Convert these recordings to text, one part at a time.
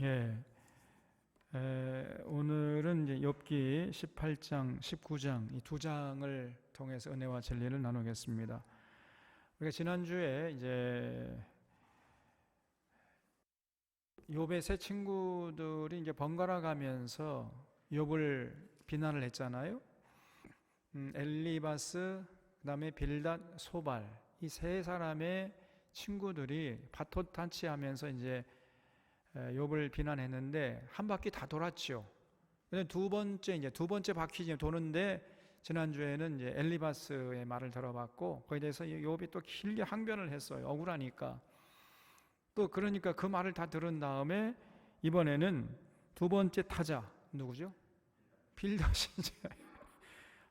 예, 오늘은 이제 욥기 18장, 19장 이 두 장을 통해서 은혜와 진리를 나누겠습니다. 우리가 지난주에 이제 욥의 세 친구들이 이제 번갈아 가면서 욥을 비난을 했잖아요. 엘리바스, 그다음에 빌닷, 소발 이 세 사람의 친구들이 바토탄치하면서 이제 욥을 비난했는데 한 바퀴 다 돌았죠. 두 번째 바퀴 도는데 지난주에는 이제 엘리바스의 말을 들어봤고 거기에 대해서 욥이 또 길게 항변을 했어요. 억울하니까. 또 그러니까 그 말을 다 들은 다음에 이번에는 두 번째 타자 누구죠? 빌닷이 이제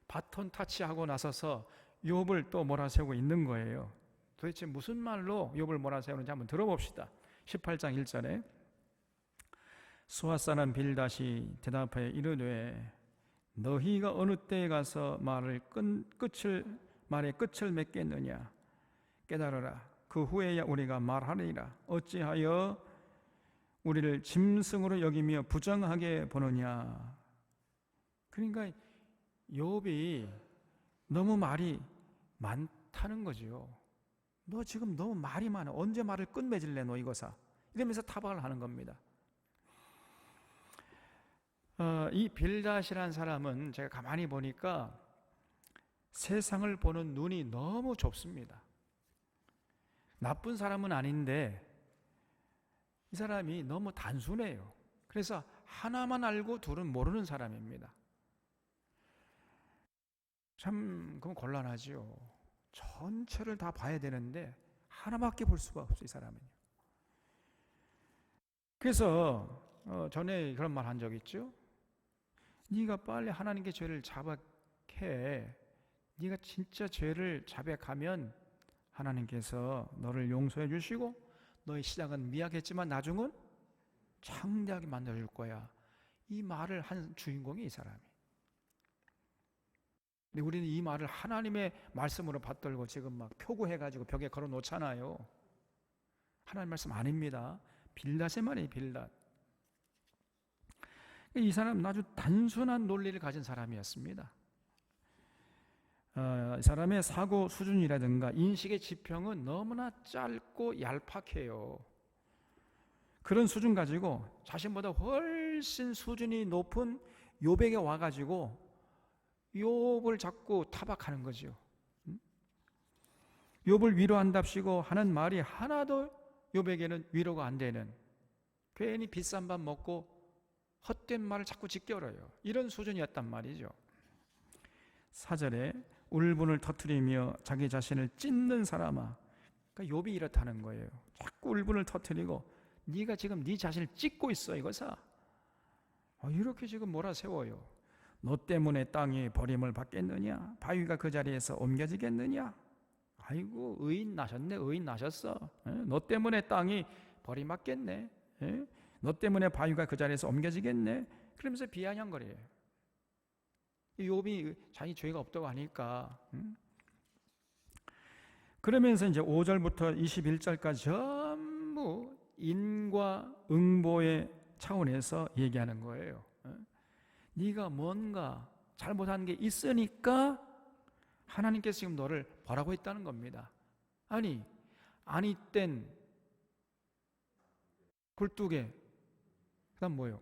바톤 타치하고 나서서 욥을 또 몰아세우고 있는 거예요. 도대체 무슨 말로 욥을 몰아세우는지 한번 들어봅시다. 18장 1절에 수아 사람 빌닷이 대답하여 이르되 너희가 어느 때에 가서 말의 끝을 맺겠느냐. 깨달으라. 그 후에야 우리가 말하리라. 어찌하여 우리를 짐승으로 여기며 부정하게 보느냐. 그러니까 욥이 너무 말이 많다는 거죠. 너 지금 너무 말이 많아. 언제 말을 끝맺을래 너 이거사. 이러면서 타박을 하는 겁니다. 이 빌닷이라는 사람은 제가 가만히 보니까 세상을 보는 눈이 너무 좁습니다. 나쁜 사람은 아닌데 이 사람이 너무 단순해요. 그래서 하나만 알고 둘은 모르는 사람입니다. 참 그럼 곤란하죠. 전체를 다 봐야 되는데 하나밖에 볼 수가 없어요, 이 사람은요. 그래서 전에 그런 말 한 적 있죠. 네가 빨리 하나님께 죄를 자백해. 네가 진짜 죄를 자백하면 하나님께서 너를 용서해 주시고 너의 시작은 미약했지만 나중은 창대하게 만들어줄 거야. 이 말을 한 주인공이 이 사람이. 근데 우리는 이 말을 하나님의 말씀으로 받들고 지금 막 표구해가지고 벽에 걸어 놓잖아요. 하나님 말씀 아닙니다. 빌닷의 말이에요, 빌닷. 이 사람은 아주 단순한 논리를 가진 사람이었습니다. 이 사람의 사고 수준이라든가 인식의 지평은 너무나 짧고 얄팍해요. 그런 수준 가지고 자신보다 훨씬 수준이 높은 욥에게 와가지고 욥을 자꾸 타박하는 거죠. 욥을 위로한답시고 하는 말이 하나도 욥에게는 위로가 안 되는, 괜히 비싼 밥 먹고 헛된 말을 자꾸 짓겨려요. 이런 수준이었단 말이죠. 4절에 울분을 터뜨리며 자기 자신을 찢는 사람아. 그러니까 욥이 이렇다는 거예요. 자꾸 울분을 터뜨리고 네가 지금 네 자신을 찢고 있어 이거사. 이렇게 지금 몰아세워요. 너 때문에 땅이 버림을 받겠느냐? 바위가 그 자리에서 옮겨지겠느냐? 아이고 의인 나셨네. 의인 나셨어. 너 때문에 땅이 버림받겠네. 너 때문에 바위가 그 자리에서 옮겨지겠네. 그러면서 비아냥거려요. 욥이 자기 죄가 없다고 하니까. 그러면서 이제 5절부터 21절까지 전부 인과 응보의 차원에서 얘기하는 거예요. 네가 뭔가 잘못한 게 있으니까 하나님께서 지금 너를 벌하고 있다는 겁니다. 아니 땐 굴뚝에 그다음 뭐요?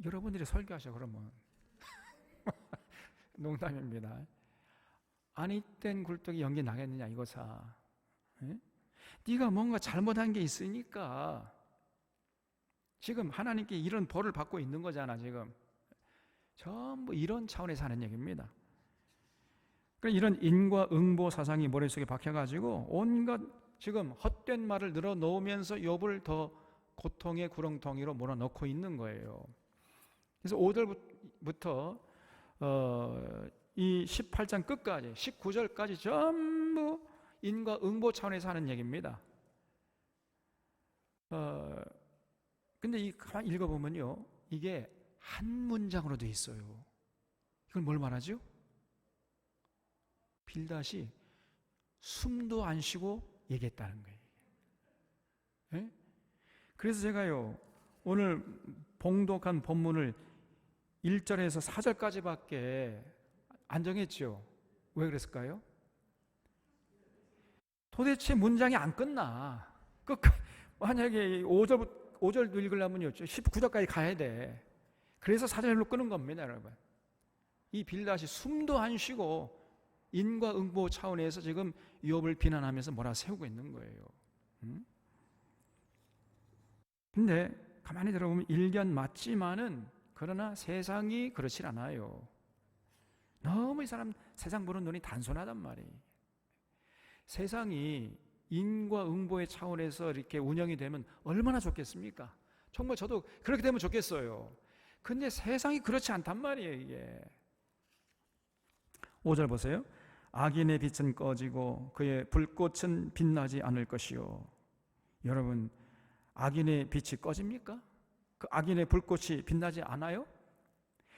여러분들이 설교하셔 그러면 농담입니다. 아니 땐 굴뚝에 연기 나겠느냐 이거사. 네가 뭔가 잘못한 게 있으니까 지금 하나님께 이런 벌을 받고 있는 거잖아. 지금 전부 이런 차원에서 하는 얘기입니다. 이런 인과응보 사상이 머릿속에 박혀가지고 온갖 지금 헛된 말을 늘어놓으면서 욥을 더 고통의 구렁텅이로 몰아넣고 있는 거예요. 그래서 5절부터 이 18장 끝까지 19절까지 전부 인과응보 차원에서 하는 얘기입니다. 근데 가만히 읽어보면요, 이게 한 문장으로 되어 있어요. 이걸 뭘 말하죠? 빌닷이 숨도 안 쉬고 얘기했다는 거예요. 예? 그래서 제가요, 오늘 봉독한 본문을 1절에서 4절까지밖에 안 정했죠. 왜 그랬을까요? 도대체 문장이 안 끝나. 만약에 5절 읽으려면요, 19절까지 가야 돼. 그래서 4절로 끄는 겁니다, 여러분. 이 빌닷이 숨도 안 쉬고 인과응보 차원에서 지금 욥을 비난하면서 몰아세우고 있는 거예요. 근데 가만히 들어보면 일견 맞지만은 그러나 세상이 그렇질 않아요. 너무 이 사람 세상 보는 눈이 단순하단 말이에요. 세상이 인과응보의 차원에서 이렇게 운영이 되면 얼마나 좋겠습니까? 정말 저도 그렇게 되면 좋겠어요. 근데 세상이 그렇지 않단 말이에요, 이게. 5절 보세요. 악인의 빛은 꺼지고 그의 불꽃은 빛나지 않을 것이요. 여러분, 악인의 빛이 꺼집니까? 그 악인의 불꽃이 빛나지 않아요?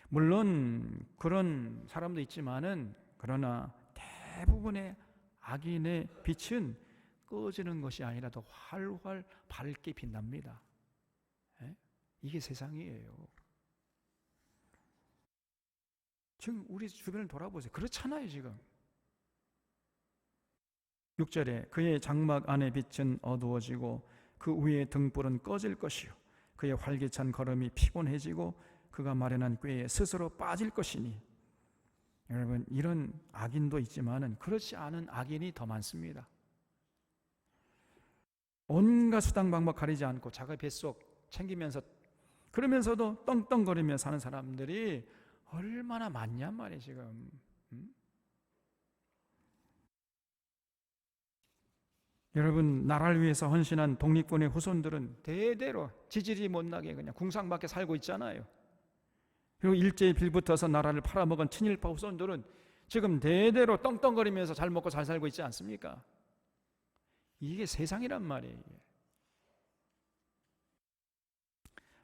물론 그런 사람도 있지만은, 그러나 대부분의 악인의 빛은 꺼지는 것이 아니라 더 활활 밝게 빛납니다. 이게 세상이에요. 지금 우리 주변을 돌아보세요. 그렇잖아요, 지금. 6절에 그의 장막 안의 빛은 어두워지고 그 위의 등불은 꺼질 것이요 그의 활기찬 걸음이 피곤해지고 그가 마련한 꾀에 스스로 빠질 것이니. 여러분, 이런 악인도 있지만은 그렇지 않은 악인이 더 많습니다. 온갖 수단 방법 가리지 않고 자기 뱃속 챙기면서 그러면서도 떵떵거리며 사는 사람들이 얼마나 많냔 말이에요, 지금. 여러분, 나라를 위해서 헌신한 독립군의 후손들은 대대로 지질이 못나게 그냥 궁상밖에 살고 있잖아요. 그리고 일제히 빌붙어서 나라를 팔아먹은 친일파 후손들은 지금 대대로 떵떵거리면서 잘 먹고 잘 살고 있지 않습니까? 이게 세상이란 말이에요.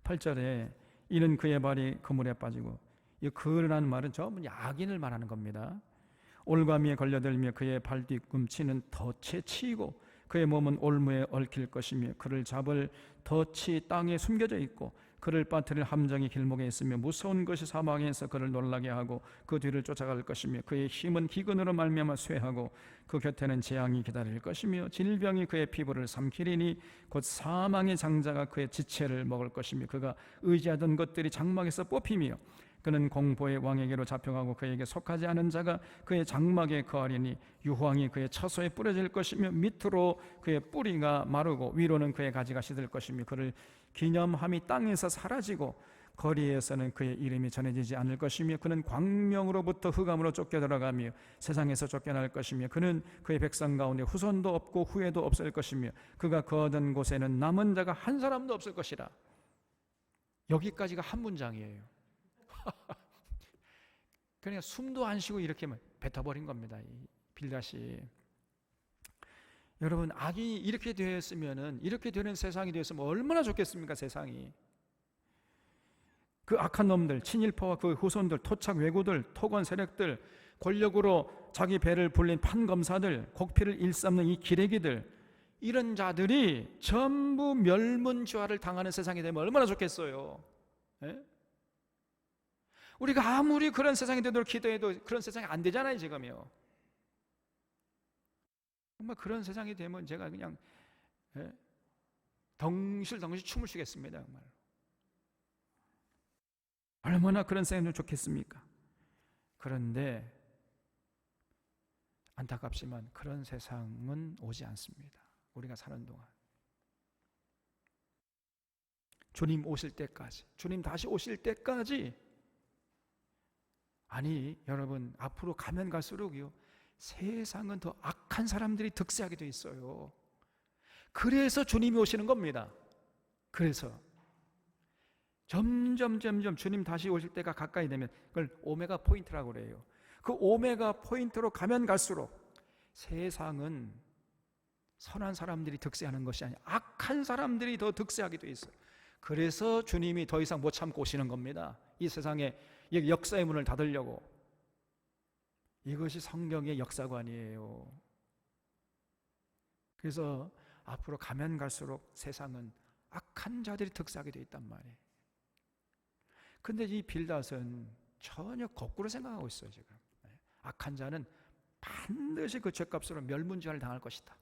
8절에 이는 그의 발이 그물에 빠지고, 이 그라는 말은 전부 악인을 말하는 겁니다. 올가미에 걸려들며 그의 발 뒤꿈치는 덫에 치이고 그의 몸은 올무에 얽힐 것이며 그를 잡을 덫이 땅에 숨겨져 있고 그를 빠뜨릴 함정이 길목에 있으며 무서운 것이 사망에서 그를 놀라게 하고 그 뒤를 쫓아갈 것이며 그의 힘은 기근으로 말미암아 쇠하고 그 곁에는 재앙이 기다릴 것이며 질병이 그의 피부를 삼키리니 곧 사망의 장자가 그의 지체를 먹을 것이며 그가 의지하던 것들이 장막에서 뽑히며 그는 공포의 왕에게로 잡혀가고 그에게 속하지 않은 자가 그의 장막에 거하리니 유황이 그의 처소에 뿌려질 것이며 밑으로 그의 뿌리가 마르고 위로는 그의 가지가 시들 것이며 그를 기념함이 땅에서 사라지고 거리에서는 그의 이름이 전해지지 않을 것이며 그는 광명으로부터 흑암으로 쫓겨 들어가며 세상에서 쫓겨날 것이며 그는 그의 백성 가운데 후손도 없고 후예도 없을 것이며 그가 거하던 곳에는 남은 자가 한 사람도 없을 것이라. 여기까지가 한 문장이에요. 그러니까 숨도 안 쉬고 이렇게 뱉어버린 겁니다, 이 빌닷이. 여러분, 악이 이렇게 되었으면은, 이렇게 되는 세상이 되었으면 얼마나 좋겠습니까, 세상이. 그 악한 놈들, 친일파와 그 후손들, 토착 왜구들, 토건 세력들, 권력으로 자기 배를 불린 판검사들, 곡피를 일삼는 이 기레기들, 이런 자들이 전부 멸문지화를 당하는 세상이 되면 얼마나 좋겠어요. 예? 우리가 아무리 그런 세상이 되도록 기도해도 그런 세상이 안 되잖아요, 지금요. 정말 그런 세상이 되면 제가 그냥 덩실덩실 춤을 추겠습니다, 정말. 얼마나 그런 세상이 좋겠습니까? 그런데 안타깝지만 그런 세상은 오지 않습니다, 우리가 사는 동안. 주님 오실 때까지, 주님 다시 오실 때까지. 아니, 여러분, 앞으로 가면 갈수록요, 세상은 더 악한 사람들이 득세하게 돼 있어요. 그래서 주님이 오시는 겁니다. 그래서 점점 주님 다시 오실 때가 가까이 되면 그걸 오메가 포인트라고 그래요. 그 오메가 포인트로 가면 갈수록 세상은 선한 사람들이 득세하는 것이 아니라 악한 사람들이 더 득세하게 돼 있어요. 그래서 주님이 더 이상 못 참고 오시는 겁니다. 이 세상에 역사의 문을 닫으려고. 이것이 성경의 역사관이에요. 그래서 앞으로 가면 갈수록 세상은 악한 자들이 득세하게 돼 있단 말이에요. 근데 이 빌닷은 전혀 거꾸로 생각하고 있어요. 지금 악한 자는 반드시 그 죄값으로 멸문지화를 당할 것이다.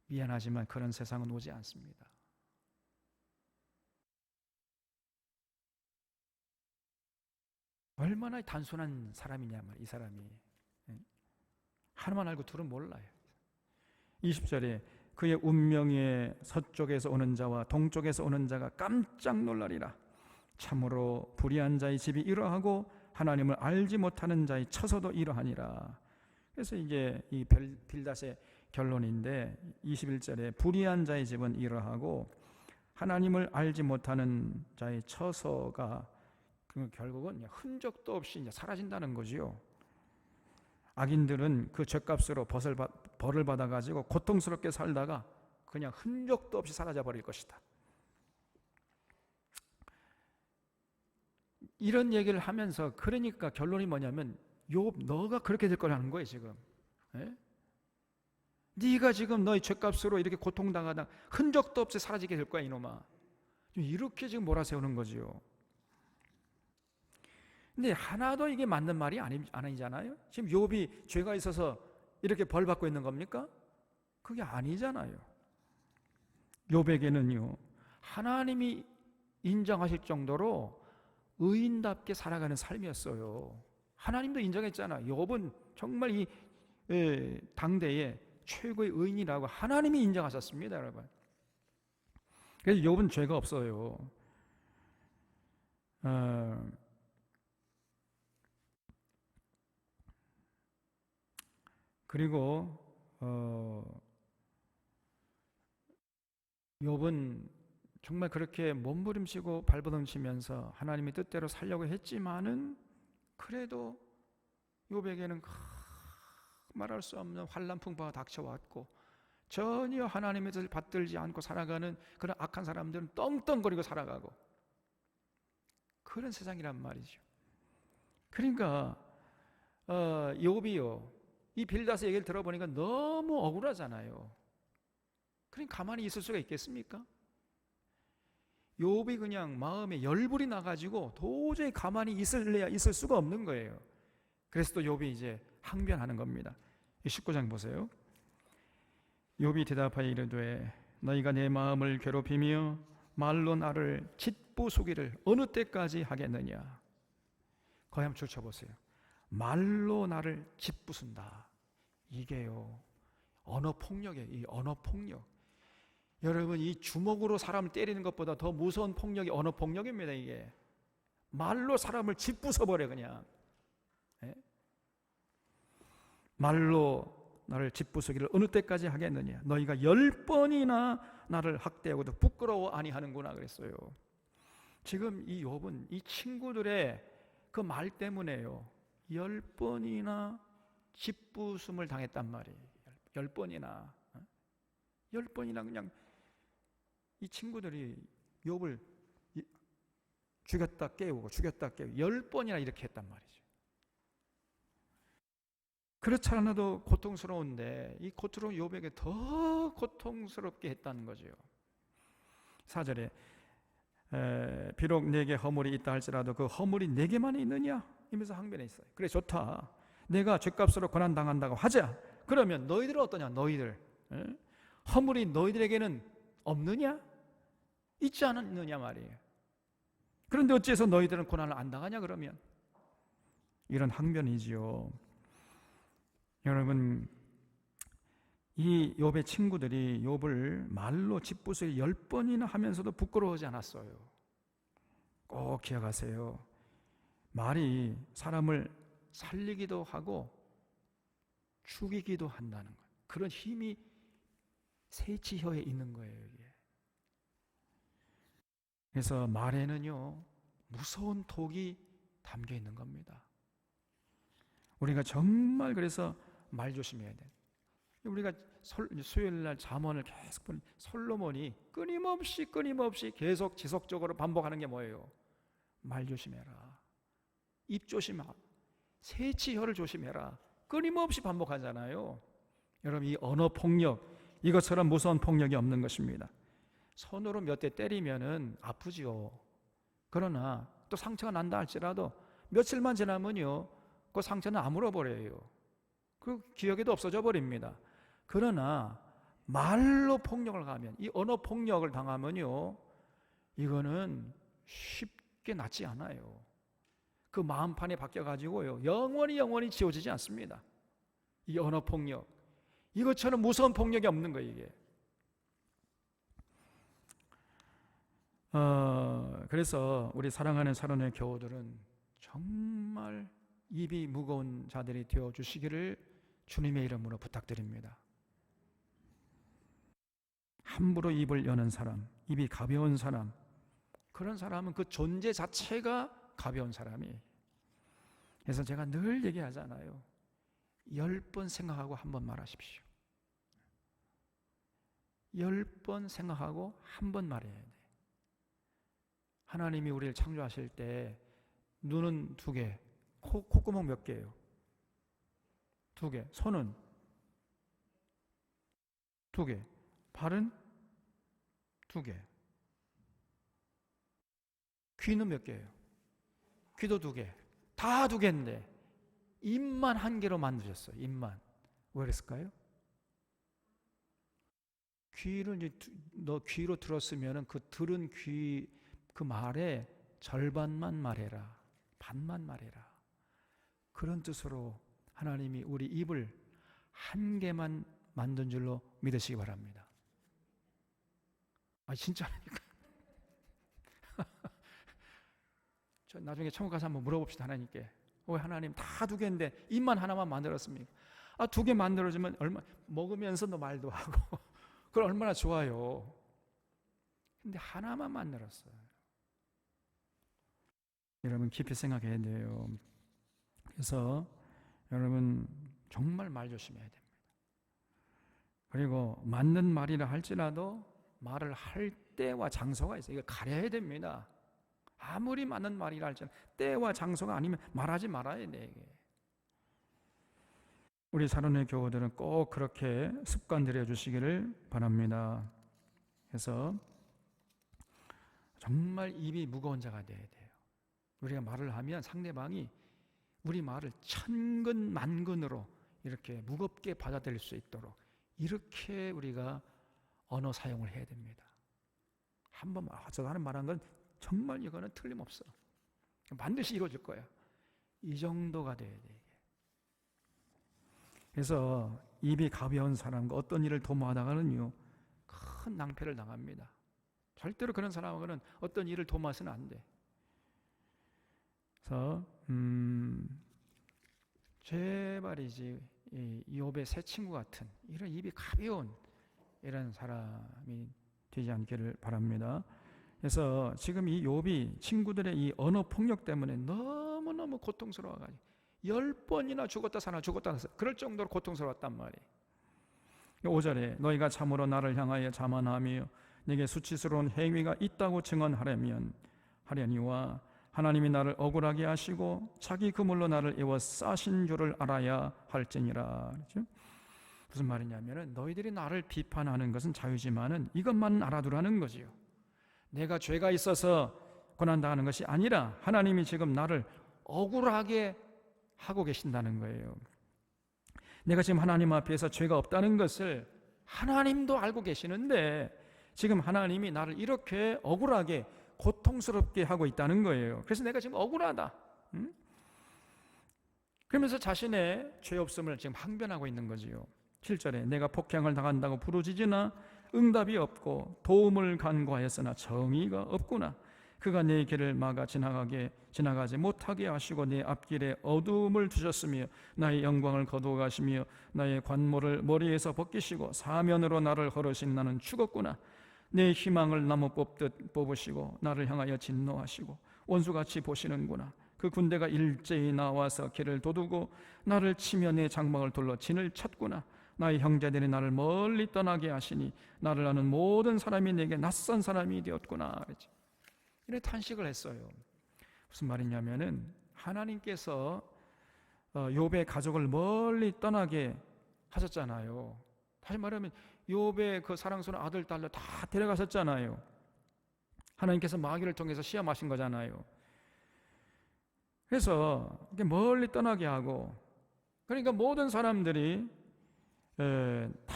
미안하지만 그런 세상은 오지 않습니다. 얼마나 단순한 사람이냐 말이에요. 이 사람이 하나만 알고 둘은 몰라요. 20절에 그의 운명의 서쪽에서 오는 자와 동쪽에서 오는 자가 깜짝 놀라리라. 참으로 불의한 자의 집이 이러하고 하나님을 알지 못하는 자의 처소도 이러하니라. 그래서 이게 이 빌닷의 결론인데 21절에 불의한 자의 집은 이러하고 하나님을 알지 못하는 자의 처소가 결국은 흔적도 없이 이제 사라진다는 거지요. 악인들은 그 죄값으로 벌을 받아가지고 고통스럽게 살다가 그냥 흔적도 없이 사라져 버릴 것이다. 이런 얘기를 하면서 그러니까 결론이 뭐냐면 욥 너가 그렇게 될 거라는 거예요 지금. 네가 지금 너의 죄값으로 이렇게 고통당하다 흔적도 없이 사라지게 될 거야 이놈아. 이렇게 지금 몰아세우는 거지요. 근데 하나도 이게 맞는 말이 아니잖아요. 지금 욥이 죄가 있어서 이렇게 벌 받고 있는 겁니까? 그게 아니잖아요. 욥에게는요 하나님이 인정하실 정도로 의인답게 살아가는 삶이었어요. 하나님도 인정했잖아. 욥은 정말 이 당대의 최고의 의인이라고 하나님이 인정하셨습니다, 여러분. 그래서 욥은 죄가 없어요. 그리고 욥은 정말 그렇게 몸부림치고 발버둥치면서 하나님의 뜻대로 살려고 했지만은 그래도 욥에게는 말할 수 없는 환난 풍파가 닥쳐왔고 전혀 하나님의 뜻을 받들지 않고 살아가는 그런 악한 사람들은 떵떵거리고 살아가고 그런 세상이란 말이죠. 그러니까 욥이요 이 빌닷의 얘기를 들어보니까 너무 억울하잖아요. 그러니까 가만히 있을 수가 있겠습니까? 욥이 그냥 마음에 열불이 나가지고 도저히 가만히 있을 수가 없는 거예요. 그래서 또 욥이 이제 항변하는 겁니다. 19장 보세요. 욥이 대답하여 이르되 너희가 내 마음을 괴롭히며 말로 나를 짓부수기를 어느 때까지 하겠느냐. 거기 한번 줄쳐보세요. 말로 나를 짓부순다. 이게요 언어폭력이에요. 이 언어폭력. 여러분 이 주먹으로 사람을 때리는 것보다 더 무서운 폭력이 언어폭력입니다. 이게 말로 사람을 짓부숴버려 그냥. 말로 나를 짓부수기를 어느 때까지 하겠느냐. 너희가 10번이나 나를 학대하고도 부끄러워 아니하는구나 그랬어요. 지금 이 욥은 이 친구들의 그 말 때문에요 10번이나 짓부숨을 당했단 말이에요. 10번이나 10번이나 그냥 이 친구들이 욥을 죽였다 깨우고 죽였다 깨우고 10번이나 이렇게 했단 말이죠. 그렇지 않아도 고통스러운데 이 고통스러운 욥에게 더 고통스럽게 했다는 거죠. 4절에 비록 내게 허물이 있다 할지라도 그 허물이 내게만 있느냐 이면서 항변해 있어요. 그래 좋다. 내가 죄값으로 고난당한다고 하자. 그러면 너희들은 어떠냐. 너희들 허물이 너희들에게는 없느냐? 있지 않느냐 말이에요. 그런데 어째서 너희들은 고난을 안 당하냐 그러면. 이런 항변이지요. 여러분 이 욥의 친구들이 욥을 말로 짓부수기 10번이나 하면서도 부끄러워하지 않았어요. 꼭 기억하세요. 말이 사람을 살리기도 하고 죽이기도 한다는 것. 그런 힘이 세치혀에 있는 거예요. 이게. 그래서 말에는요 무서운 독이 담겨 있는 겁니다. 우리가 정말 그래서 말 조심해야 돼. 우리가 수요일날 잠언을 계속 보는 솔로몬이 끊임없이 계속 지속적으로 반복하는 게 뭐예요? 말 조심해라. 입 조심하라. 세치혀를 조심해라. 끊임없이 반복하잖아요. 여러분 이 언어 폭력 이것처럼 무서운 폭력이 없는 것입니다. 손으로 몇 대 때리면은 아프지요. 그러나 또 상처가 난다 할지라도 며칠만 지나면요, 그 상처는 아물어버려요. 그 기억에도 없어져 버립니다. 그러나 말로 폭력을 가하면, 이 언어 폭력을 당하면요, 이거는 쉽게 낫지 않아요. 그 마음판에 바뀌어가지고요, 영원히 지워지지 않습니다. 이 언어 폭력, 이것처럼 무서운 폭력이 없는 거예요, 이게. 그래서 우리 사랑하는 사랑의 교우들은 정말 입이 무거운 자들이 되어 주시기를 주님의 이름으로 부탁드립니다. 함부로 입을 여는 사람, 입이 가벼운 사람, 그런 사람은 그 존재 자체가 가벼운 사람이에요. 그래서 제가 늘 얘기하잖아요. 10번 생각하고 한 번 말하십시오. 10번 생각하고 한 번 말해야 돼. 하나님이 우리를 창조하실 때 눈은 2개, 콧구멍 몇 개예요? 2개. 손은 2개. 발은 2개. 귀는 몇 개예요? 귀도 2개. 다 2개인데 입만 1개로 만드셨어요. 입만. 왜 그랬을까요? 귀를 이제 너 귀로 들었으면은 그 들은 귀 그 말에 절반만 말해라. 반만 말해라. 그런 뜻으로 하나님이 우리 입을 1개만 만든 줄로 믿으시기 바랍니다. 아, 진짜라니까. 저 나중에 천국 가서 한번 물어봅시다, 하나님께. 왜 하나님 다 2개인데 입만 하나만 만들었습니까? 2개 만들어주면 먹으면서도 말도 하고 그건 얼마나 좋아요. 근데 하나만 만들었어요. 여러분 깊이 생각해야 돼요. 그래서 여러분 정말 말 조심해야 됩니다. 그리고 맞는 말이라 할지라도 말을 할 때와 장소가 있어요. 이거 가려야 됩니다. 아무리 맞는 말이라 할지라도 때와 장소가 아니면 말하지 말아야 돼. 이게. 우리 사랑의 교우들은 꼭 그렇게 습관 들여 주시기를 바랍니다. 그래서 정말 입이 무거운 자가 돼야 돼요. 우리가 말을 하면 상대방이 우리 말을 천근 만근으로 이렇게 무겁게 받아들일 수 있도록 이렇게 우리가 언어 사용을 해야 됩니다. 한번 저 사람 말한 건 정말 이거는 틀림없어. 반드시 이루어질 거야. 이 정도가 돼야 돼. 그래서 입이 가벼운 사람과 어떤 일을 도모하다가는요, 큰 낭패를 당합니다. 절대로 그런 사람하고는 어떤 일을 도모해서는 안 돼. 그래서 제발이지 욥의 새 친구 같은 이런 입이 가벼운 이런 사람이 되지 않기를 바랍니다. 그래서 지금 이 욥이 친구들의 이 언어 폭력 때문에 너무너무 고통스러워가지고 10번이나 죽었다 사나 죽었다 사나 그럴 정도로 고통스러웠단 말이에요. 5절에 너희가 참으로 나를 향하여 자만하며 내게 수치스러운 행위가 있다고 증언하려면 하려니와 하나님이 나를 억울하게 하시고 자기 그물로 나를 에워싸신 줄을 알아야 할지니라. 그렇죠? 무슨 말이냐면은 너희들이 나를 비판하는 것은 자유지만은 이것만 알아두라는 거지요. 내가 죄가 있어서 고난당하는 것이 아니라 하나님이 지금 나를 억울하게 하고 계신다는 거예요. 내가 지금 하나님 앞에서 죄가 없다는 것을 하나님도 알고 계시는데 지금 하나님이 나를 이렇게 억울하게 고통스럽게 하고 있다는 거예요. 그래서 내가 지금 억울하다. 그러면서 자신의 죄 없음을 지금 항변하고 있는 거지요. 7절에 내가 폭행을 당한다고 부르짖으나 응답이 없고 도움을 간구하였으나 정의가 없구나. 그가 내 길을 막아 지나가지 못하게 하시고 내 앞길에 어두움을 두셨으며 나의 영광을 거두어 가시며 나의 관모를 머리에서 벗기시고 사면으로 나를 걸으신 나는 죽었구나. 내 희망을 나무 뽑듯 뽑으시고 나를 향하여 진노하시고 원수같이 보시는구나. 그 군대가 일제히 나와서 길을 도두고 나를 치며 내 장막을 둘러 진을 쳤구나. 나의 형제들이 나를 멀리 떠나게 하시니 나를 아는 모든 사람이 내게 낯선 사람이 되었구나. 그랬지. 이래 탄식을 했어요. 무슨 말이냐면은 하나님께서 욥의 가족을 멀리 떠나게 하셨잖아요. 다시 말하면 욥의 그 사랑스러운 아들 딸들 다 데려가셨잖아요. 하나님께서 마귀를 통해서 시험하신 거잖아요. 그래서 이렇게 멀리 떠나게 하고, 그러니까 모든 사람들이 다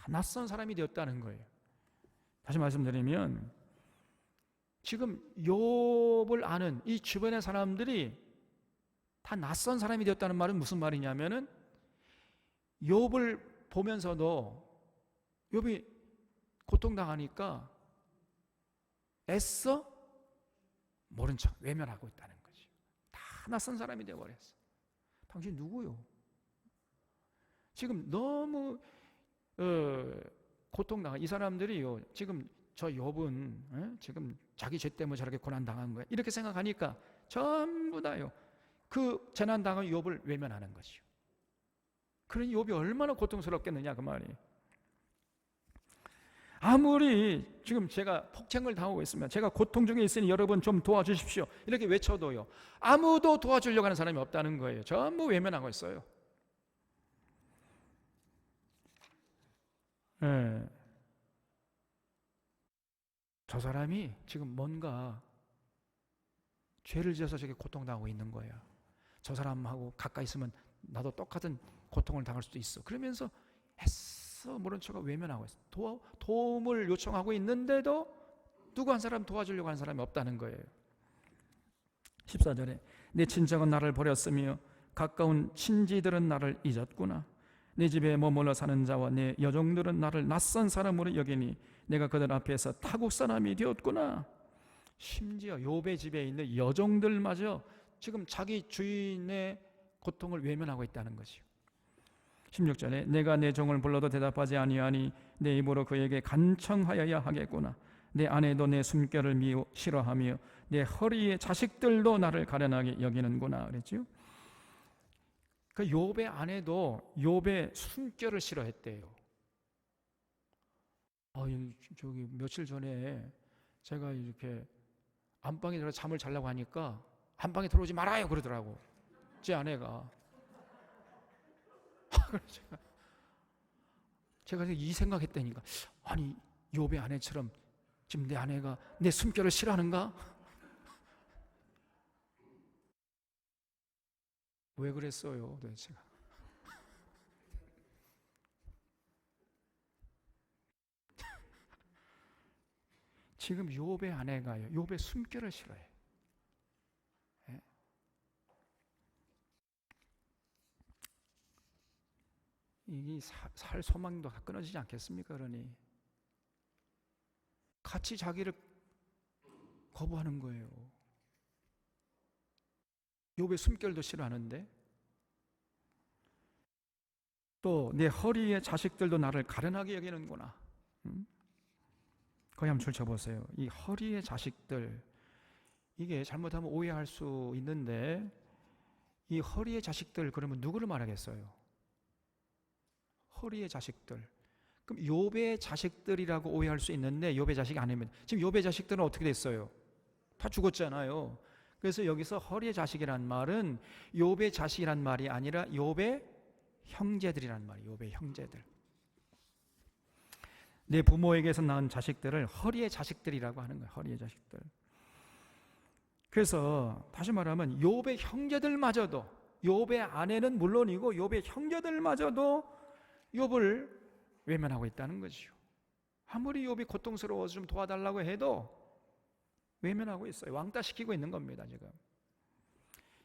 낯선 사람이 되었다는 거예요. 다시 말씀드리면 지금 욥을 아는 이 주변의 사람들이 다 낯선 사람이 되었다는 말은 무슨 말이냐면은 욥을 보면서도 욥이 고통당하니까 애써 모른 척 외면하고 있다는 거지. 다 낯선 사람이 되어버렸어. 당신 누구요? 지금 너무 고통당한 이 사람들이요, 지금 저 욥은 지금 자기 죄 때문에 저렇게 고난당한 거야 이렇게 생각하니까 전부 다요 그 재난당한 욥을 외면하는 것이요. 그러니 욥이 얼마나 고통스럽겠느냐 그 말이. 아무리 지금 제가 폭행을 당하고 있으면, 제가 고통 중에 있으니 여러분 좀 도와주십시오 이렇게 외쳐도요 아무도 도와주려고 하는 사람이 없다는 거예요. 전부 외면하고 있어요. 저 사람이 지금 뭔가 죄를 지어서 저게 고통당하고 있는 거예요. 저 사람하고 가까이 있으면 나도 똑같은 고통을 당할 수도 있어. 그러면서 애써 모른 척하고 외면하고 있어. 도움을 요청하고 있는데도 누구 한 사람 도와주려고 하는 사람이 없다는 거예요. 14절에 내 친척은 나를 버렸으며 가까운 친지들은 나를 잊었구나. 내 집에 머물러 사는 자와 내 여종들은 나를 낯선 사람으로 여기니 내가 그들 앞에서 타국 사람이 되었구나. 심지어 욥의 집에 있는 여종들마저 지금 자기 주인의 고통을 외면하고 있다는 것이요. 16절에 내가 내 종을 불러도 대답하지 아니하니 내 입으로 그에게 간청하여야 하겠구나. 내 아내도 내 숨결을 싫어하며 내 허리의 자식들도 나를 가련하게 여기는구나 그랬죠. 그 욥의 아내도 욥의 숨결을 싫어했대요. 저기 며칠 전에 제가 이렇게 안방에 들어 잠을 자려고 하니까 안방에 들어오지 말아요 그러더라고 제 아내가. 제가 이 생각했다니까, 아니 욥의 아내처럼 지금 내 아내가 내 숨결을 싫어하는가? 왜 그랬어요 도대체? 지금 욥의 아내가요 욥의 숨결을 싫어해. 이 살 소망도 다 끊어지지 않겠습니까? 그러니 같이 자기를 거부하는 거예요. 욥의 숨결도 싫어하는데 또 내 허리의 자식들도 나를 가련하게 여기는구나. 거기 한번 줄쳐보세요. 이 허리의 자식들, 이게 잘못하면 오해할 수 있는데 이 허리의 자식들 그러면 누구를 말하겠어요? 허리의 자식들. 그럼 욥의 자식들이라고 오해할 수 있는데 욥의 자식이 아니면, 지금 욥의 자식들은 어떻게 됐어요? 다 죽었잖아요. 그래서 여기서 허리의 자식이란 말은 욥의 자식이란 말이 아니라 욥의 형제들이란 말이에요. 욥의 형제들. 내 부모에게서 낳은 자식들을 허리의 자식들이라고 하는 거예요. 허리의 자식들. 그래서 다시 말하면 욥의 형제들마저도, 욥의 아내는 물론이고 욥의 형제들마저도 욥을 외면하고 있다는 거죠. 아무리 욥이 고통스러워서 좀 도와달라고 해도 외면하고 있어요. 왕따시키고 있는 겁니다 지금.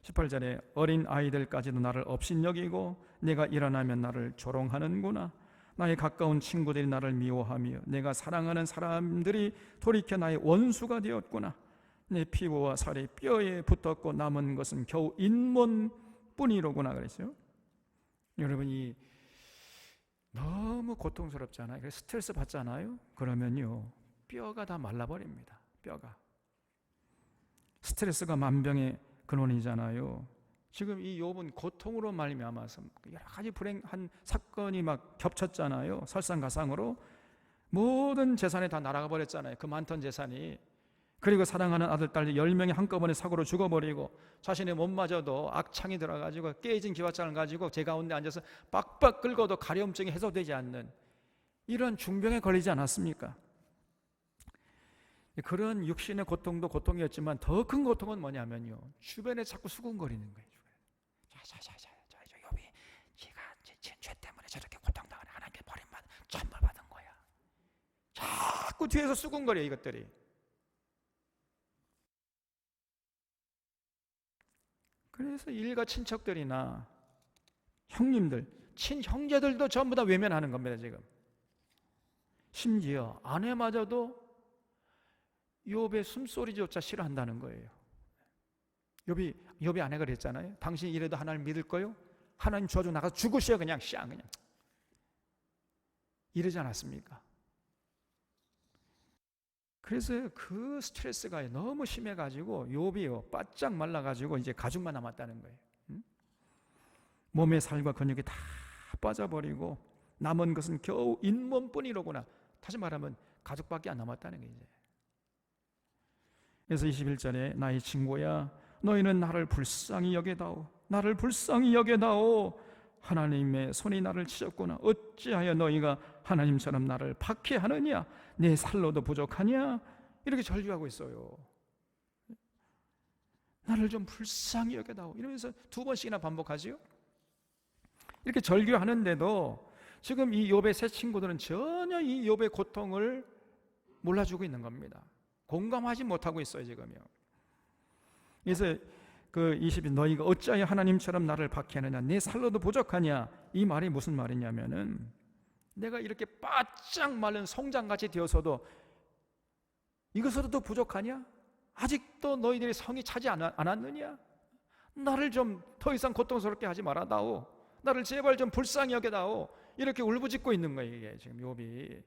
18절에 어린 아이들까지도 나를 업신여기고 내가 일어나면 나를 조롱하는구나. 나의 가까운 친구들이 나를 미워하며 내가 사랑하는 사람들이 돌이켜 나의 원수가 되었구나. 내 피부와 살이 뼈에 붙었고 남은 것은 겨우 잇몸뿐이로구나 그랬어요. 여러분이 너무 고통스럽잖아요. 스트레스 받잖아요. 그러면요 뼈가 다 말라버립니다. 뼈가. 스트레스가 만병의 근원이잖아요. 지금 이 욥은 고통으로 말미암아서 여러 가지 불행한 사건이 막 겹쳤잖아요. 설상가상으로 모든 재산이 다 날아가 버렸잖아요. 그 많던 재산이. 그리고 사랑하는 아들, 딸 10명이 한꺼번에 사고로 죽어버리고 자신의 몸마저도 악창이 들어가지고 깨진 기와장을 가지고 제 가운데 앉아서 빡빡 긁어도 가려움증이 해소되지 않는 이런 중병에 걸리지 않았습니까? 그런 육신의 고통도 고통이었지만 더 큰 고통은 뭐냐면요, 주변에 자꾸 수군거리는 거예요. 저 욥이 제가 죄 때문에 저렇게 고통당하는, 하나님께 버림받은, 천벌받은 거야. 자꾸 뒤에서 수군거려 이것들이. 그래서 일가 친척들이나 형님들, 친형제들도 전부 다 외면하는 겁니다 지금. 심지어 아내마저도 욥의 숨소리조차 싫어한다는 거예요. 욥이 아내가 그랬잖아요. 당신이 이래도 하나님 믿을 거요? 하나님 저주 나가서 죽으셔 그냥 그냥 이러지 않았습니까? 그래서 그 스트레스가 너무 심해가지고 욥이요 바짝 말라가지고 이제 가죽만 남았다는 거예요. 몸의 살과 근육이 다 빠져버리고 남은 것은 겨우 잇몸뿐이로구나. 다시 말하면 가죽밖에 안 남았다는 거예요. 이제. 그래서 21절에 나의 친구야 너희는 나를 불쌍히 여겨다오. 나를 불쌍히 여겨다오. 하나님의 손이 나를 치셨구나. 어찌하여 너희가 하나님처럼 나를 박해하느냐. 내 살로도 부족하냐. 이렇게 절규하고 있어요. 나를 좀 불쌍히 여겨다오. 이러면서 2번씩이나 반복하지요. 이렇게 절규하는데도 지금 이 욥의 세 친구들은 전혀 이 욥의 고통을 몰라주고 있는 겁니다. 공감하지 못하고 있어요 지금요. 그래서 그 20일 너희가 어찌하여 하나님처럼 나를 박해하느냐. 내 살로도 부족하냐. 이 말이 무슨 말이냐면은 내가 이렇게 바짝 마른 송장같이 되어서도 이것으로도 부족하냐? 아직도 너희들이 성이 차지 않았느냐? 나를 좀 더 이상 고통스럽게 하지 말아다오. 나를 제발 좀 불쌍히 여겨다오. 이렇게 울부짖고 있는 거예요 이게 지금 욥이.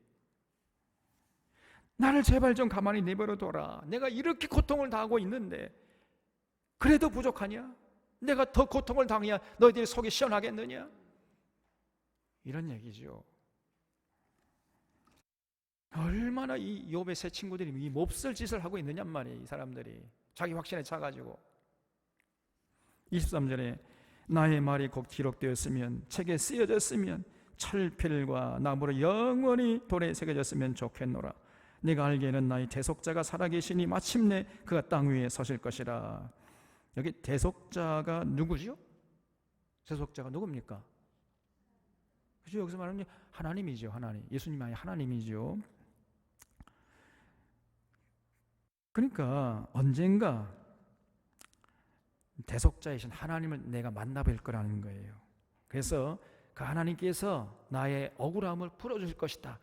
나를 제발 좀 가만히 내버려둬라. 내가 이렇게 고통을 당하고 있는데 그래도 부족하냐? 내가 더 고통을 당해야 너희들이 속이 시원하겠느냐? 이런 얘기죠. 얼마나 이 욥의 세 친구들이 이 몹쓸 짓을 하고 있느냔 말이에요. 이 사람들이 자기 확신에 차가지고. 23절에 나의 말이 곧 기록되었으면 책에 쓰여졌으면 철필과 나무로 영원히 돌에 새겨졌으면 좋겠노라. 내가 알기에는 나의 대속자가 살아계시니 마침내 그가 땅 위에 서실 것이라. 여기 대속자가 누구죠? 대속자가 누굽니까? 그죠? 여기서 말하는 하나님이죠. 하나님. 예수님이 하나님이죠. 그러니까 언젠가 대속자이신 하나님을 내가 만나뵐 거라는 거예요. 그래서 그 하나님께서 나의 억울함을 풀어주실 것이다.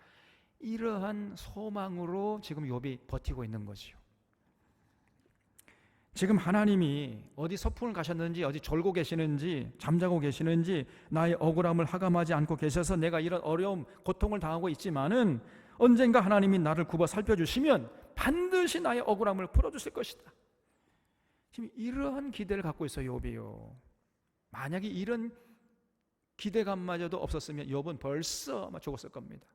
이러한 소망으로 지금 욥이 버티고 있는 거죠. 지금 하나님이 어디 서풍을 가셨는지, 어디 졸고 계시는지, 잠자고 계시는지, 나의 억울함을 하감하지 않고 계셔서 내가 이런 어려움, 고통을 당하고 있지만은 언젠가 하나님이 나를 굽어 살펴주시면 반드시 나의 억울함을 풀어주실 것이다. 지금 이러한 기대를 갖고 있어요 욥이요. 만약에 이런 기대감마저도 없었으면 욥은 벌써 아마 죽었을 겁니다.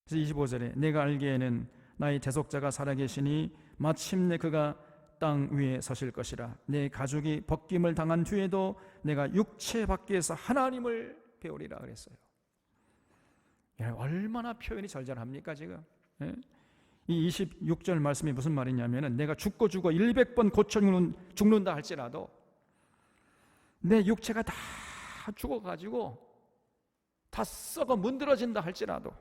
그래서 25절에 내가 알기에는 나의 대속자가 살아계시니 마침내 그가 땅 위에 서실 것이라. 내 가죽이 벗김을 당한 뒤에도 내가 육체 밖에서 하나님을 배우리라 그랬어요. 얼마나 표현이 절절합니까 지금. 이 26절 말씀이 무슨 말이냐면 내가 죽고 100번 고쳐 죽는다 할지라도 내 육체가 다 죽어가지고 다 썩어 문드러진다 할지라도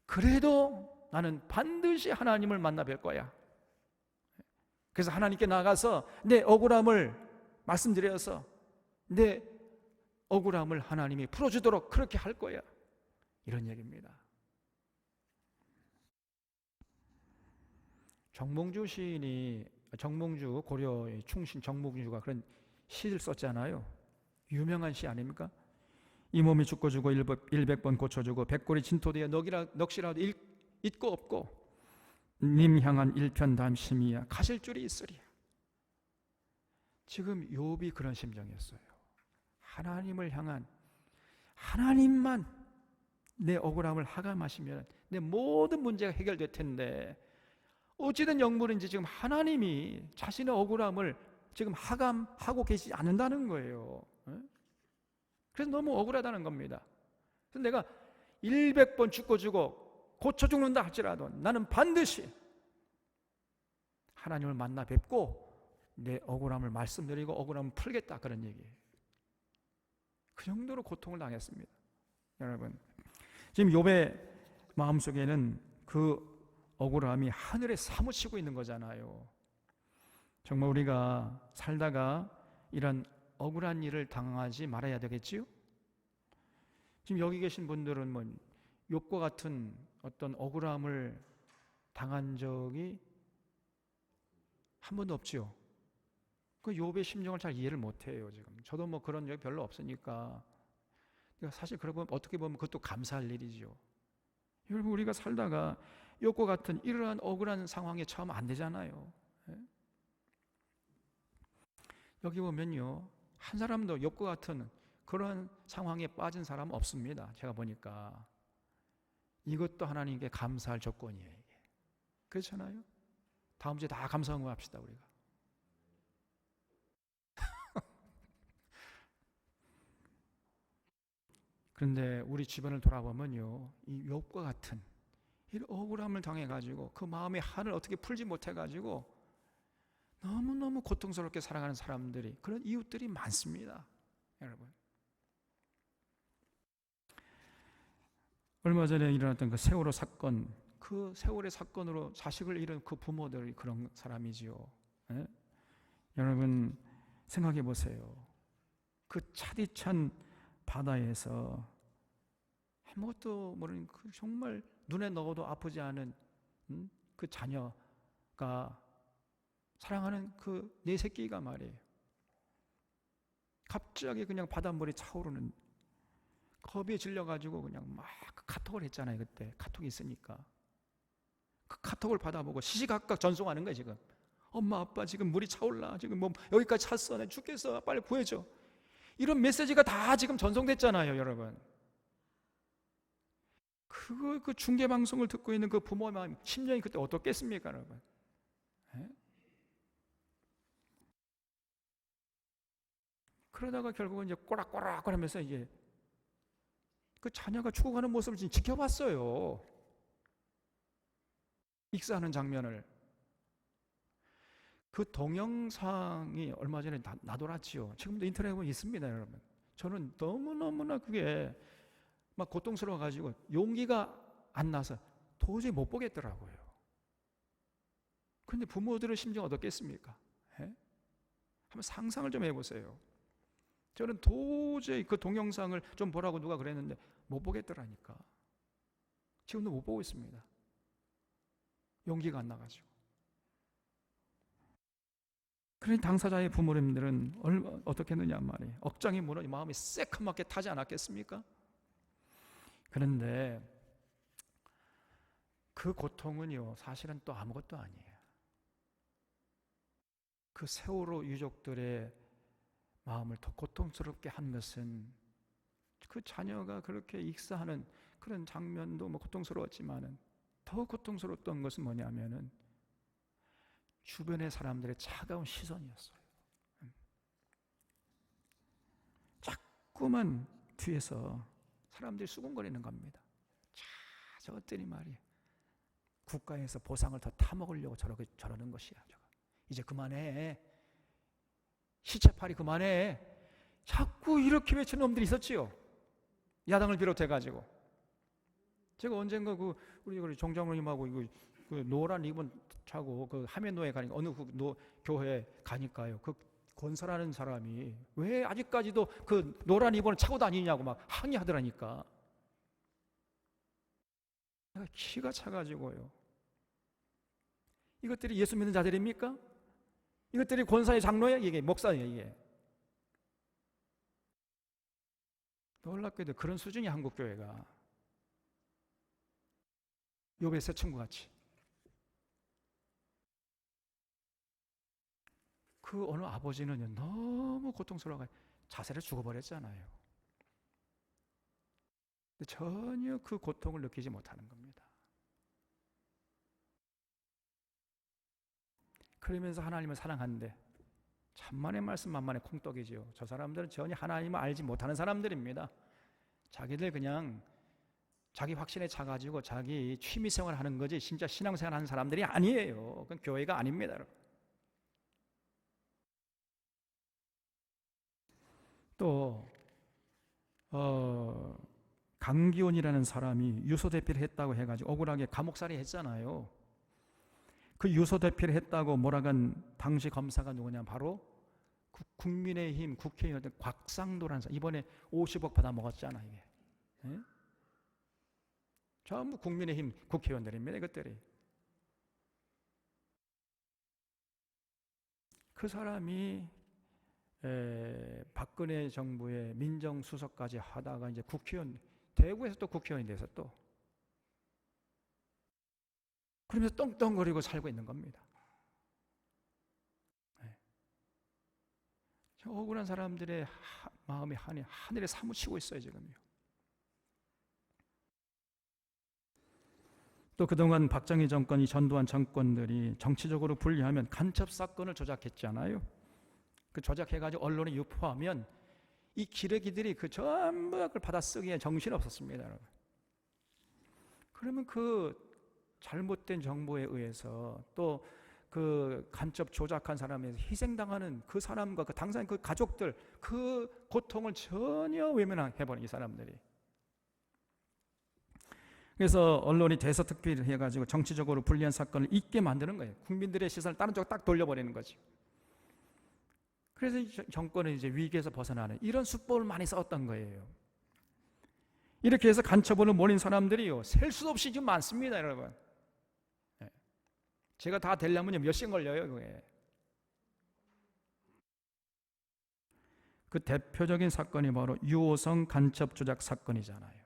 그래도 나는 반드시 하나님을 만나 뵐 거야. 그래서 하나님께 나가서 내 억울함을 말씀드려서 내 억울함을 하나님이 풀어주도록 그렇게 할 거야. 이런 얘기입니다. 정몽주 시인이, 정몽주 고려의 충신 정몽주가 그런 시를 썼잖아요. 유명한 시 아닙니까? 이 몸이 죽고 100번 고쳐주고 백골이 진토되어 넋이라도 있고 없고 님 향한 일편담심이야 가실 줄이 있으리야. 지금 욥이 그런 심정이었어요. 하나님을 향한, 하나님만 내 억울함을 하감하시면 내 모든 문제가 해결될 텐데 어찌된 영물인지 지금 하나님이 자신의 억울함을 지금 하감하고 계시지 않는다는 거예요. 그래서 너무 억울하다는 겁니다. 그래서 내가 100번 죽고 고쳐 죽는다 할지라도 나는 반드시 하나님을 만나 뵙고 내 억울함을 말씀드리고 억울함을 풀겠다, 그런 얘기예요. 그 정도로 고통을 당했습니다. 여러분, 지금 욥의 마음속에는 그 억울함이 하늘에 사무치고 있는 거잖아요. 정말 우리가 살다가 이런 억울한 일을 당하지 말아야 되겠지요? 지금 여기 계신 분들은 뭐 욥과 같은 어떤 억울함을 당한 적이 한 번도 없지요. 그 욥의 심정을 잘 이해를 못해요. 지금 저도 뭐 그런 적이 별로 없으니까. 사실 그러고 어떻게 보면 그것도 감사할 일이죠. 여러분, 우리가 살다가 욥과 같은 이러한 억울한 상황에 처하면 안 되잖아요. 여기 보면요, 한 사람도 욥과 같은 그런 상황에 빠진 사람은 없습니다. 제가 보니까 이것도 하나님께 감사할 조건이에요. 이게. 그렇잖아요. 다음 주에 다 감사한 거 합시다, 우리가. 그런데 우리 주변을 돌아보면요, 이 욥과 같은 이런 억울함을 당해가지고 그 마음의 한을 어떻게 풀지 못해가지고 너무너무 고통스럽게 살아가는 사람들이, 그런 이웃들이 많습니다. 여러분, 얼마 전에 일어났던 그 세월호 사건, 그 세월의 사건으로 자식을 잃은 그 부모들이 그런 사람이지요. 네? 여러분, 생각해 보세요. 그 차디찬 바다에서 아무것도 모르는 그 정말 눈에 넣어도 아프지 않은 그 자녀가, 사랑하는 그 네 새끼가 말이에요, 갑자기 그냥 바닷물이 차오르는, 겁에 질려가지고 그냥 막 카톡을 했잖아요. 그때 카톡이 있으니까 그 카톡을 받아보고 시시각각 전송하는 거예요. 지금 엄마 아빠 지금 물이 차올라, 지금 뭐 여기까지 찼어, 나 죽겠어, 빨리 구해줘, 이런 메시지가 다 지금 전송됐잖아요. 여러분, 그 중계 방송을 듣고 있는 그 부모의 마음, 심정이 그때 어떻겠습니까, 여러분? 네? 그러다가 결국은 이제 꼬락꼬락 하면서 이제 그 자녀가 죽어가는 모습을 지금 지켜봤어요. 익사하는 장면을. 그 동영상이 얼마 전에 나돌았지요. 지금도 인터넷에 보면 있습니다, 여러분. 저는 너무너무나 그게 막 고통스러워가지고 용기가 안 나서 도저히 못 보겠더라고요. 그런데 부모들의 심정 어떻겠습니까? 예? 한번 상상을 좀 해보세요. 저는 도저히 그 동영상을 좀 보라고 누가 그랬는데 못 보겠더라니까. 지금도 못 보고 있습니다. 용기가 안 나가지고. 그러니 당사자의 부모님들은 어떻게 했느냐 말이에요. 억장이 무너지 마음이 새카맣게 타지 않았겠습니까? 그런데 그 고통은요, 사실은 또 아무것도 아니에요. 그 세월호 유족들의 마음을 더 고통스럽게 한 것은, 그 자녀가 그렇게 익사하는 그런 장면도 뭐 고통스러웠지만은 더 고통스러웠던 것은 뭐냐면은 주변의 사람들의 차가운 시선이었어요. 자꾸만 뒤에서 사람들이 수군거리는 겁니다. 자, 저것들이 말이에요, 국가에서 보상을 더 타먹으려고 저러는 것이야. 이제 그만해, 시체팔이 그만해, 자꾸 이렇게 외치는 놈들이 있었지요. 야당을 비롯해가지고. 제가 언젠가 우리 정장로님하고 그 노란 리본 차고 그 하면노에 가니까, 어느 교회에 가니까요, 그 권사라는 사람이 왜 아직까지도 그 노란 리본을 차고 다니냐고 막 항의하더라니까. 내가 기가 차가지고요, 이것들이 예수 믿는 자들입니까? 이것들이 권사의 장로야? 이게 목사예요? 이게 놀랍게도 그런 수준이 한국교회가. 욥의 새 친구 같이. 그 어느 아버지는 너무 고통스러워 자살해 죽어버렸잖아요. 근데 전혀 그 고통을 느끼지 못하는 겁니다. 그러면서 하나님을 사랑하는데, 천만의 말씀 만만의 콩떡이지요. 저 사람들은 전혀 하나님을 알지 못하는 사람들입니다. 자기들 그냥 자기 확신에 차가지고 자기 취미생활 하는 거지 진짜 신앙생활 하는 사람들이 아니에요. 그건 교회가 아닙니다. 또 강기훈이라는 사람이 유서대필을 했다고 해가지고 억울하게 감옥살이 했잖아요. 그 유서대필을 했다고 몰아간 당시 검사가 누구냐? 바로 국민의힘 국회의원 곽상도라는 사람. 이번에 50억 받아 먹었잖아 이게. 네? 전부 국민의힘 국회의원들입니다. 이것들이. 그 사람이 박근혜 정부의 민정수석까지 하다가 이제 국회의원, 대구에서 또 국회의원이 돼서 또 그러면서 떵떵거리고 살고 있는 겁니다. 네. 억울한 사람들의 마음이 하늘에 사무치고 있어요 지금요. 또 그동안 박정희 정권이 전두환 정권들이 정치적으로 분리하면 간첩 사건을 조작했잖아요. 그 조작해가지고 언론에 유포하면 이 기레기들이 그 전부 그걸 받아쓰기에 정신 없었습니다, 여러분. 그러면 그 잘못된 정보에 의해서 또 그 간첩 조작한 사람에서 희생당하는 그 사람과 그 당사자 그 가족들 그 고통을 전혀 외면해버린 이 사람들이. 그래서 언론이 대서특필을 해가지고 정치적으로 불리한 사건을 잊게 만드는 거예요. 국민들의 시선을 다른 쪽으로 딱 돌려버리는 거지. 그래서 정권은 이제 위기에서 벗어나는 이런 수법을 많이 썼던 거예요. 이렇게 해서 간첩으로 몰린 사람들이요 셀 수 없이 지금 많습니다, 여러분. 네. 제가 다 되려면 몇 시간 걸려요, 그게. 그 대표적인 사건이 바로 유호성 간첩 조작 사건이잖아요.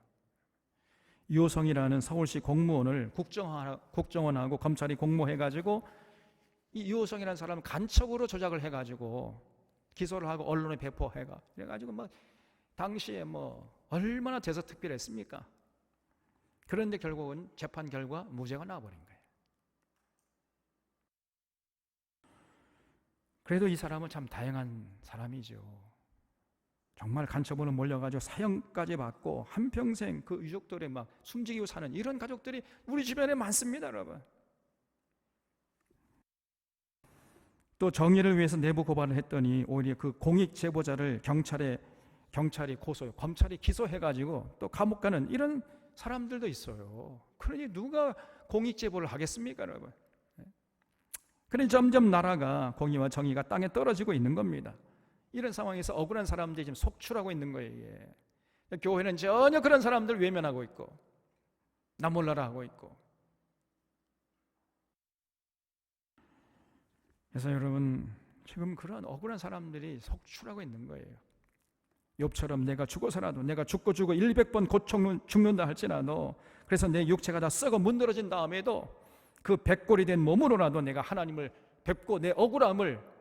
유호성이라는 서울시 공무원을 국정원하고 검찰이 공모해가지고 이 유호성이라는 사람을 간첩으로 조작을 해가지고 기소를 하고 언론에 배포해가 그래가지고 뭐 당시에 뭐 얼마나 대서특필했습니까? 그런데 결국은 재판 결과 무죄가 나와버린 거예요. 그래도 이 사람은 참 다양한 사람이죠. 정말 간첩으로 몰려가지고 사형까지 받고 한평생 그 유족들의 막 숨지기고 사는 이런 가족들이 우리 주변에 많습니다, 여러분. 또 정의를 위해서 내부 고발을 했더니 오히려 그 공익 제보자를 경찰이 고소해, 검찰이 기소해가지고 또 감옥 가는 이런 사람들도 있어요. 그러니 누가 공익 제보를 하겠습니까, 여러분? 그러니 점점 나라가 공의와 정의가 땅에 떨어지고 있는 겁니다. 이런 상황에서 억울한 사람들이 지금 속출하고 있는 거예요. 이게. 교회는 전혀 그런 사람들 외면하고 있고 나 몰라라 하고 있고. 그래서 여러분 지금 그런 억울한 사람들이 속출하고 있는 거예요. 욥처럼 내가 죽어서라도 내가 죽고 100번 곧 죽는다 할지라도 그래서 내 육체가 다 썩어 문드러진 다음에도 그 백골이 된 몸으로라도 내가 하나님을 뵙고 내 억울함을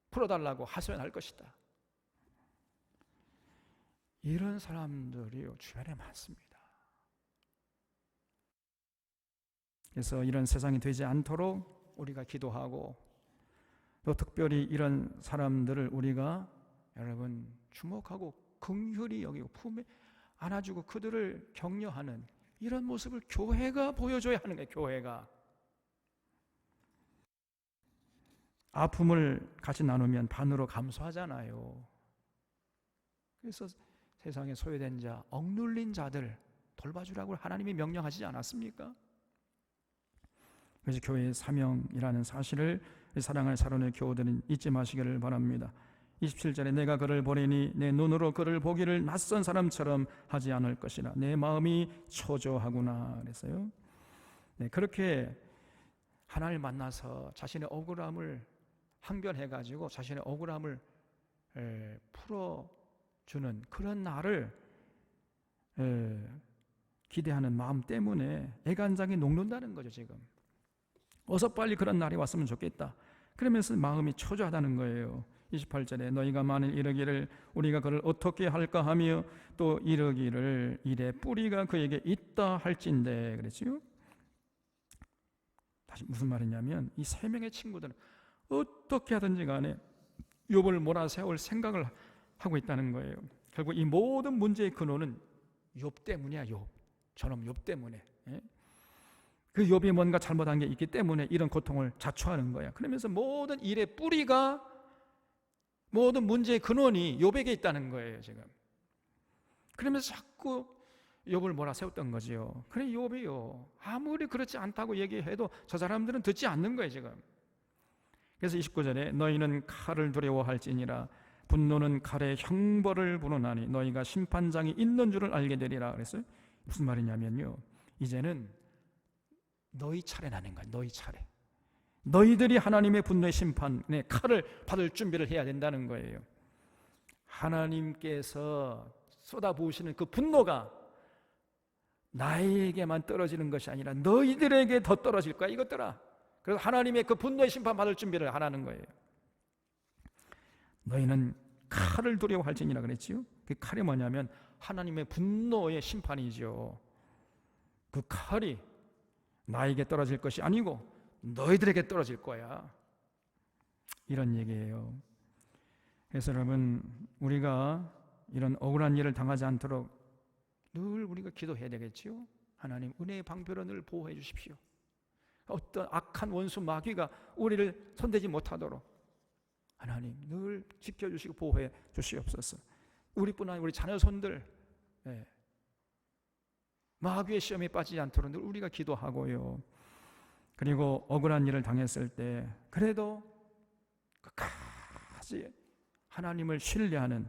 풀어달라고 하소연할 것이다. 이런 사람들이 주변에 많습니다. 그래서 이런 세상이 되지 않도록 우리가 기도하고 또 특별히 이런 사람들을 우리가 여러분 주목하고 긍휼히 여기고 품에 안아주고 그들을 격려하는 이런 모습을 교회가 보여줘야 하는 거예요. 교회가 아픔을 같이 나누면 반으로 감수하잖아요. 그래서 세상에 소외된 자, 억눌린 자들 돌봐주라고 하나님이 명령하시지 않았습니까? 그래서 교회의 사명이라는 사실을 사랑하는 사랑의 교우들은 잊지 마시기를 바랍니다. 27절에 내가 그를 보리니 내 눈으로 그를 보기를 낯선 사람처럼 하지 않을 것이라 내 마음이 초조하구나 그랬어요. 네, 그렇게 하나님을 만나서 자신의 억울함을 항변해가지고 자신의 억울함을 풀어주는 그런 날을 기대하는 마음 때문에 애간장이 녹는다는 거죠. 지금 어서 빨리 그런 날이 왔으면 좋겠다. 그러면서 마음이 초조하다는 거예요. 28절에 너희가 만일 이르기를 우리가 그를 어떻게 할까 하며 또 이르기를 이래 뿌리가 그에게 있다 할진대 그랬지요. 다시 무슨 말이냐면 이 세 명의 친구들은 어떻게 하든지 간에 욥을 몰아세울 생각을 하고 있다는 거예요. 결국 이 모든 문제의 근원은 욥 때문이야. 욥 저놈 욥 때문에. 그 욥이 뭔가 잘못한 게 있기 때문에 이런 고통을 자초하는 거야. 그러면서 모든 일의 뿌리가, 모든 문제의 근원이 욥에게 있다는 거예요, 지금. 그러면서 자꾸 욥을 몰아세웠던 거지요. 그래, 욥이요, 아무리 그렇지 않다고 얘기해도 저 사람들은 듣지 않는 거예요, 지금. 그래서 29절에 너희는 칼을 두려워할지니라 분노는 칼의 형벌을 부르나니 너희가 심판장이 있는 줄을 알게 되리라 그랬어요. 무슨 말이냐면요, 이제는 너희 차례라는 거야. 너희 차례. 너희들이 하나님의 분노의 심판의 칼을 받을 준비를 해야 된다는 거예요. 하나님께서 쏟아부으시는 그 분노가 나에게만 떨어지는 것이 아니라 너희들에게 더 떨어질 거야, 이것들아. 그래서 하나님의 그 분노의 심판 받을 준비를 하라는 거예요. 너희는 칼을 두려워할지니라 그랬지요. 그 칼이 뭐냐면 하나님의 분노의 심판이죠. 그 칼이 나에게 떨어질 것이 아니고 너희들에게 떨어질 거야, 이런 얘기예요. 그래서 여러분, 우리가 이런 억울한 일을 당하지 않도록 늘 우리가 기도해야 되겠지요. 하나님, 은혜의 방패로 늘 보호해 주십시오. 어떤 악한 원수 마귀가 우리를 손대지 못하도록 하나님 늘 지켜주시고 보호해 주시옵소서. 우리뿐 아니라 우리 자녀손들 마귀의 시험에 빠지지 않도록 늘 우리가 기도하고요. 그리고 억울한 일을 당했을 때 그래도 끝까지 하나님을 신뢰하는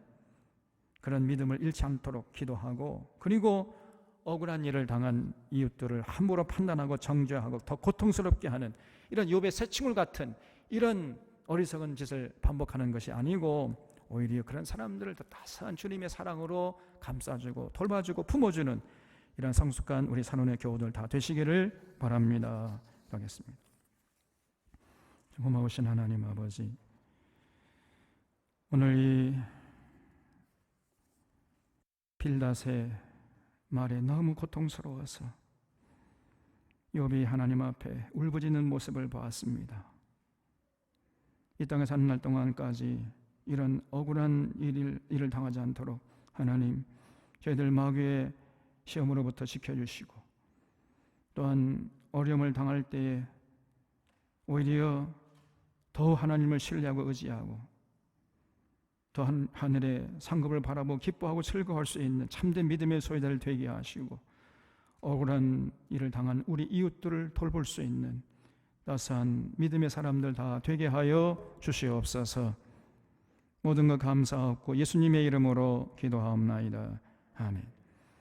그런 믿음을 잃지 않도록 기도하고, 그리고 억울한 일을 당한 이웃들을 함부로 판단하고 정죄하고 더 고통스럽게 하는 이런 욥의 새칭울 같은 이런 어리석은 짓을 반복하는 것이 아니고, 오히려 그런 사람들을 더 따스한 주님의 사랑으로 감싸주고 돌봐주고 품어주는 이런 성숙한 우리 산원의 교우들 다 되시기를 바랍니다. 하겠습니다. 고마우신 하나님 아버지, 오늘 이 빌닷의 말에 너무 고통스러워서 욥이 하나님 앞에 울부짖는 모습을 보았습니다. 이 땅에 사는 날 동안까지 이런 억울한 일을 당하지 않도록 하나님, 저희들 마귀의 시험으로부터 지켜주시고, 또한 어려움을 당할 때에 오히려 더 하나님을 신뢰하고 의지하고 더 하늘의 상급을 바라보고 기뻐하고 즐거워할 수 있는 참된 믿음의 소유자를 되게 하시고, 억울한 일을 당한 우리 이웃들을 돌볼 수 있는 따스한 믿음의 사람들 다 되게 하여 주시옵소서. 모든 것 감사하고 예수님의 이름으로 기도하옵나이다. 아멘.